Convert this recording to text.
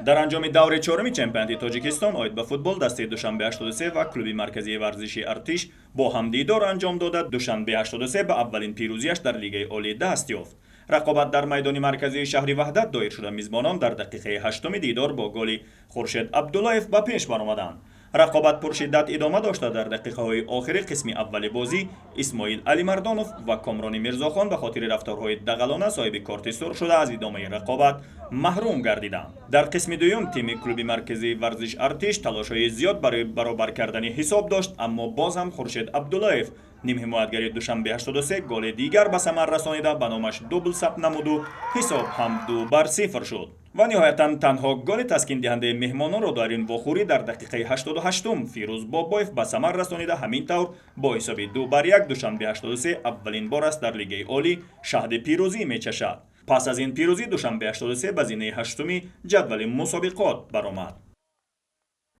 дар анҷоми даври чоруми чемпионати тоҷикистон оид ба футбол дастаи душанбе 83 ва клуби марказии варзиши артиш бо ҳам дидор анҷом дода душанбе 83 ба аввалин пирӯзиаш дар лигаи олӣ даст ёфт. рақобат дар майдони марказии шаҳри ваҳдат доир шуда мизбонон дар дақиқаи ҳаштуми дидор бо голи хуршед абдуллаев ба пеш баромаданд. рақобат пуршиддат идома дошта дар дақиқаҳои охири қисми аввали бозӣ исмоил алимардонов ва комрони мирзохон ба хотири рафторҳои дағалона соҳиби корти сурх шуда аз идомаи рақобат маҳрум гардиданд. дар қисми дуюм тими клуби марказии варзиш артиш талошҳои зиёд барои баробар кардани ҳисоб дошт, аммо боз ҳам хуршед абдуллаев нимҳимоятгари душанбе 83 голи дигар ба самар расонида ба номаш дубл сабт намуду ҳисоб ҳам 2-0 шуд. ва ниҳоятан танҳо голи таскиндиҳандаи меҳмононро дар ин вохӯрӣ дар дақиқаи 88-ум Фирӯз Бобоев ба самар расонида, ҳамин тавр бо ҳисоби 2-1 душанбе 83 аввалин бор аст дар лигаи олӣ шаҳди пирӯзӣ мечашад. пас аз ин пирӯзӣ душанбе 83 ба зинаи ҳаштуми ҷадвали мусобиқот баромад.